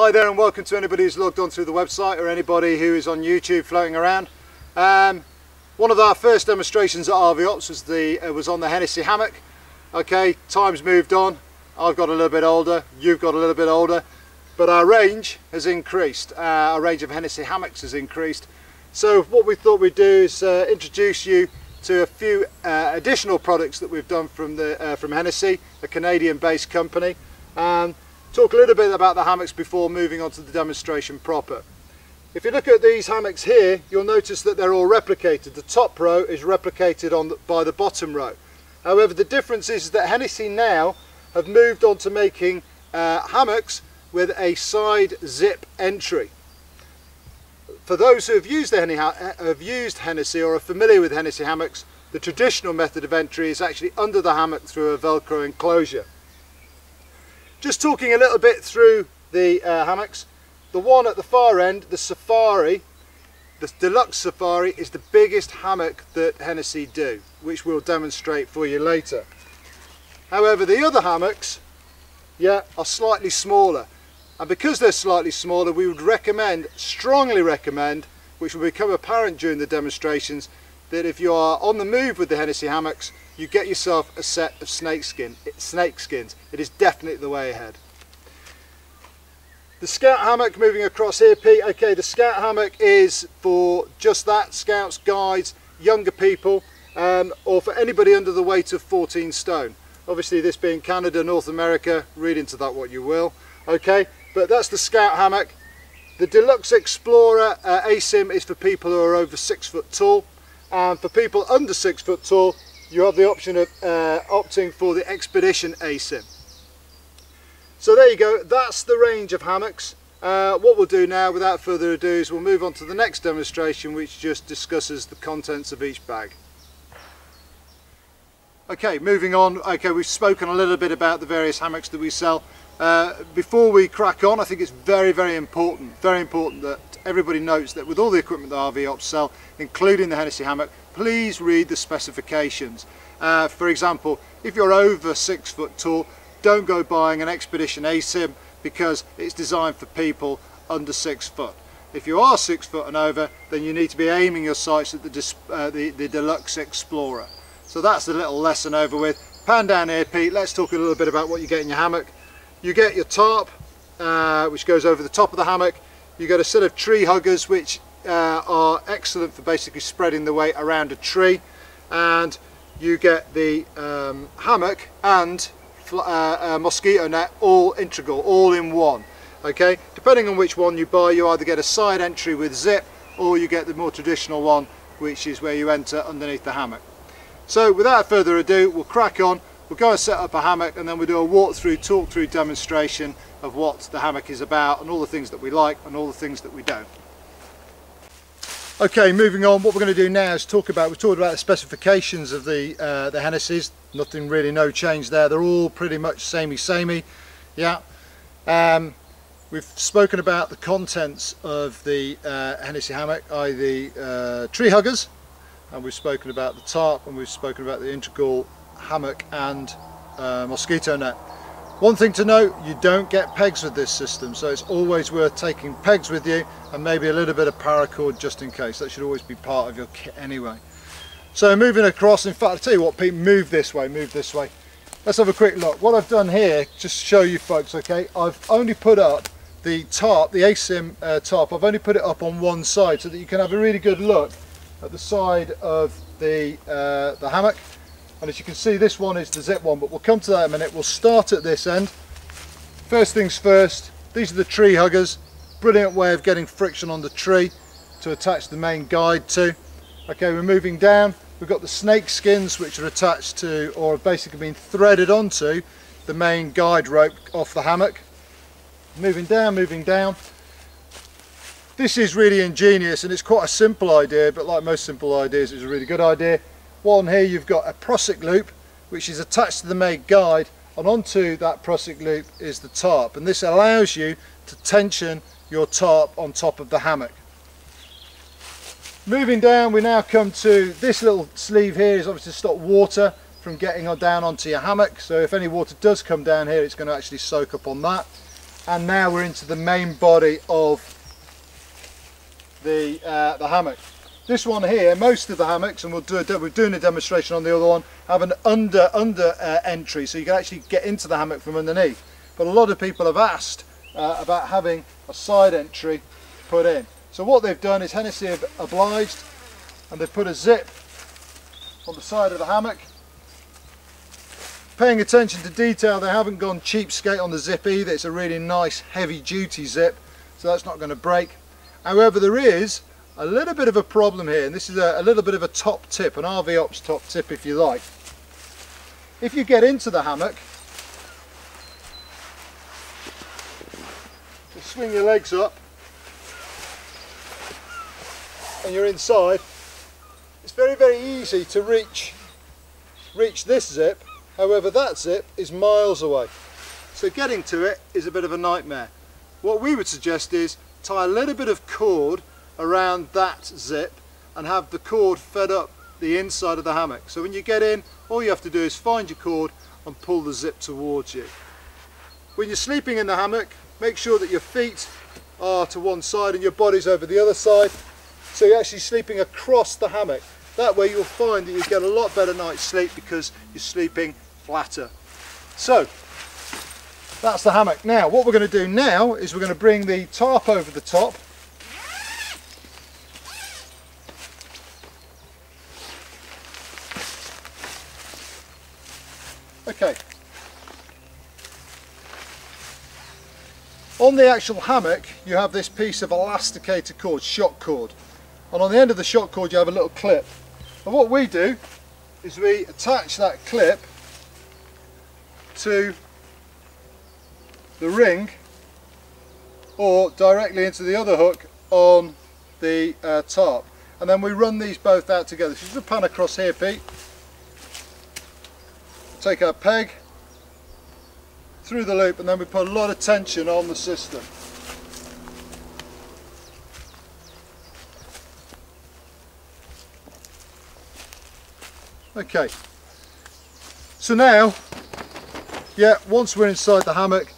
Hi there and welcome to anybody who's logged on through the website or anybody who is on YouTube floating around. One of our first demonstrations at RV Ops was on the Hennessy hammock. Okay, time's moved on. I've got a little bit older, you've got a little bit older, but our range has increased. Our range of Hennessy hammocks has increased. So what we thought we'd do is introduce you to a few additional products that we've done from Hennessy, a Canadian-based company. Talk a little bit about the hammocks before moving on to the demonstration proper. If you look at these hammocks here, you'll notice that they're all replicated. The top row is replicated by the bottom row. However, the difference is that Hennessy now have moved on to making hammocks with a side zip entry. For those who have used Hennessy or are familiar with Hennessy hammocks, the traditional method of entry is actually under the hammock through a Velcro enclosure. Just talking a little bit through the hammocks, the one at the far end, the Safari, the Deluxe Safari, is the biggest hammock that Hennessy do, which we'll demonstrate for you later. However, the other hammocks, are slightly smaller. And because they're slightly smaller, we would recommend, strongly recommend, which will become apparent during the demonstrations, that if you are on the move with the Hennessy hammocks, you get yourself a set of snake skins. It is definitely the way ahead. The Scout hammock, moving across here, Pete. Okay, the Scout hammock is for just that, scouts, guides, younger people, or for anybody under the weight of 14 stone. Obviously, this being Canada, North America, read into that what you will. Okay, but that's the Scout hammock. The Deluxe Explorer ASIM is for people who are over 6 foot tall, and for people under 6 foot tall, you have the option of opting for the Expedition ASIM. So there you go, that's the range of hammocks. What we'll do now, without further ado, is we'll move on to the next demonstration, which just discusses the contents of each bag. Okay, moving on. Okay, we've spoken a little bit about the various hammocks that we sell. Before we crack on, I think it's very important that everybody notes that with all the equipment that RV Ops sell, including the Hennessy hammock, please read the specifications. For example, if you're over 6 foot tall, don't go buying an Expedition ASIM because it's designed for people under 6 foot. If you are 6 foot and over, then you need to be aiming your sights at the Deluxe Explorer. So that's the little lesson over with. Pan down here, Pete, let's talk a little bit about what you get in your hammock. You get your tarp, which goes over the top of the hammock. You get a set of tree huggers, which are excellent for basically spreading the weight around a tree. And you get the hammock and mosquito net, all integral, all in one. Okay, depending on which one you buy, you either get a side entry with zip, or you get the more traditional one, which is where you enter underneath the hammock. So without further ado, we'll crack on. We'll go and set up a hammock, and then we'll do a walk-through, talk-through demonstration of what the hammock is about and all the things that we like and all the things that we don't. Okay, moving on, what we're going to do now is we've talked about the specifications of the Hennessys. Nothing really, no change there. They're all pretty much samey. Yeah. We've spoken about the contents of the Hennessy hammock, i.e. the tree huggers, and we've spoken about the tarp, and we've spoken about the integral hammock and mosquito net. One thing to note, you don't get pegs with this system, so it's always worth taking pegs with you and maybe a little bit of paracord just in case. That should always be part of your kit anyway. So moving across, in fact, I'll tell you what, Pete, move this way. Let's have a quick look. What I've done here, just to show you folks, okay, I've only put up the tarp, the ASIM tarp, I've only put it up on one side so that you can have a really good look at the side of the hammock. And as you can see, this one is the zip one, but we'll come to that in a minute. We'll start at this end. First things first, these are the tree huggers. Brilliant way of getting friction on the tree to attach the main guide to. Okay, we're moving down. We've got the snake skins, which are attached to, or have basically been threaded onto, the main guide rope off the hammock. Moving down. This is really ingenious, and it's quite a simple idea, but like most simple ideas, it's a really good idea. One here, you've got a prusik loop, which is attached to the main guide, and onto that prusik loop is the tarp, and this allows you to tension your tarp on top of the hammock. Moving down, we now come to this little sleeve here, is obviously to stop water from getting down onto your hammock, so if any water does come down here, it's going to actually soak up on that. and now we're into the main body of the hammock. This one here, most of the hammocks, and we're doing a demonstration on the other one, have an under entry, so you can actually get into the hammock from underneath. But a lot of people have asked about having a side entry put in. So what they've done is Hennessy have obliged, and they've put a zip on the side of the hammock. Paying attention to detail, they haven't gone cheapskate on the zip either. It's a really nice heavy duty zip, so that's not going to break. However, there is a little bit of a problem here, and this is a little bit of a top tip, an RV Ops top tip if you like. If you get into the hammock, you swing your legs up and you're inside, it's very, very easy to reach this zip. However, that zip is miles away, so getting to it is a bit of a nightmare. What we would suggest is tie a little bit of cord around that zip and have the cord fed up the inside of the hammock. So when you get in, all you have to do is find your cord and pull the zip towards you. When you're sleeping in the hammock, make sure that your feet are to one side and your body's over the other side, so you're actually sleeping across the hammock. That way you'll find that you get a lot better night's sleep because you're sleeping flatter. So that's the hammock. Now what we're going to do now is we're going to bring the tarp over the top. Okay. On the actual hammock you have this piece of elasticated cord, shock cord, and on the end of the shock cord you have a little clip. And what we do is we attach that clip to the ring or directly into the other hook on the tarp, and then we run these both out together. So just pan across here, Pete. Take our peg through the loop, and then we put a lot of tension on the system. Okay, so now, yeah, once we're inside the hammock,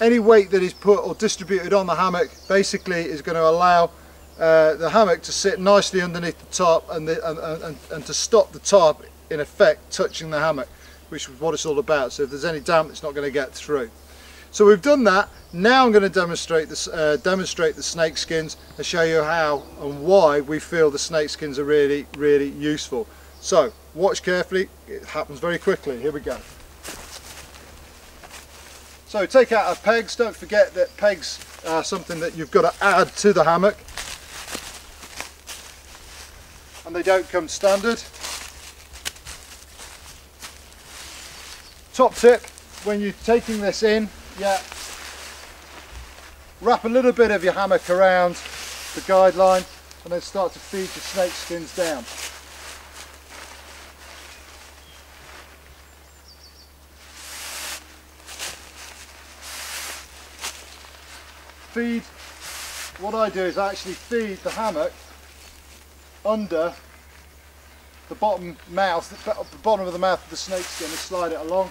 any weight that is put or distributed on the hammock basically is going to allow the hammock to sit nicely underneath the tarp and to stop the tarp in effect touching the hammock, which is what it's all about. So if there's any damp, it's not going to get through. So we've done that. Now I'm going to demonstrate the snake skins and show you how and why we feel the snake skins are really, really useful. So watch carefully, it happens very quickly. Here we go. So take out our pegs. Don't forget that pegs are something that you've got to add to the hammock, and they don't come standard. Top tip, when you're taking this in, yeah, wrap a little bit of your hammock around the guideline and then start to feed the snake skins down. Feed, what I do is actually feed the hammock under the bottom the bottom of the mouth of the snake skin and slide it along.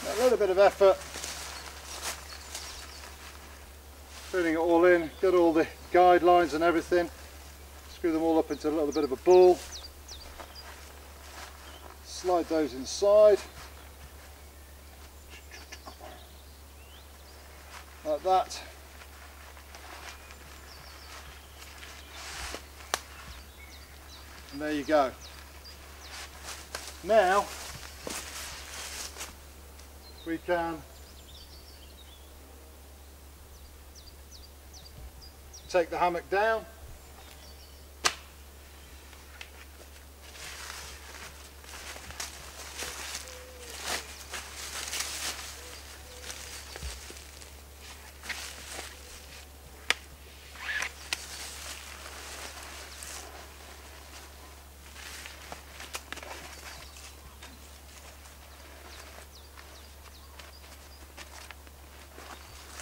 A little bit of effort, filling it all in, got all the guidelines and everything, screw them all up into a little bit of a ball, slide those inside, like that. And there you go. Now we can take the hammock down,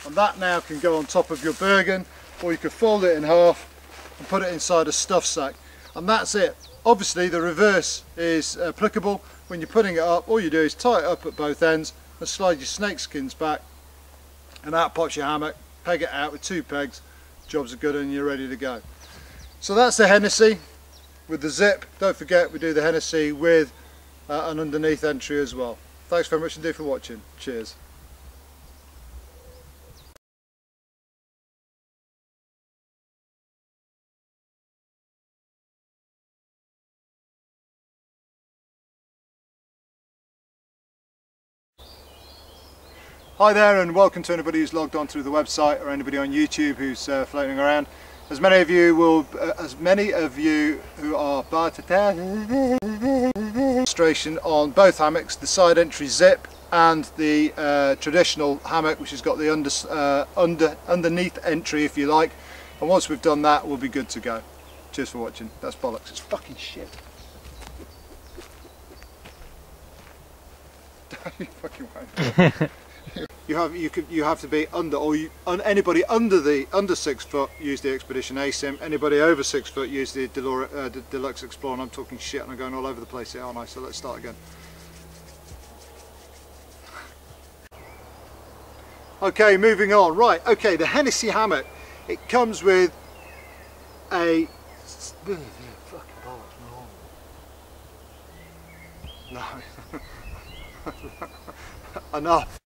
and that now can go on top of your Bergen, or you can fold it in half and put it inside a stuff sack, and that's it. Obviously the reverse is applicable. When you're putting it up, all you do is tie it up at both ends and slide your snake skins back, and out pops your hammock. Peg it out with 2 pegs, jobs are good and you're ready to go. So that's the Hennessy with the zip. Don't forget we do the Hennessy with an underneath entry as well. Thanks very much indeed for watching. Cheers. Hi there, and welcome to anybody who's logged on through the website or anybody on YouTube who's floating around. As many of you who are demonstration on both hammocks, the side entry zip and the traditional hammock, which has got the underneath entry, if you like. And once we've done that, we'll be good to go. Cheers for watching. That's bollocks. It's fucking shit. You fucking won't. You have to be under, or anybody under 6 foot use the Expedition ASIM. Anybody over 6 foot use the Deluxe Explorer. And I'm talking shit and I'm going all over the place here, aren't I? So let's start again. Okay, moving on. Right, okay, the Hennessy hammock. It comes with a no. Enough.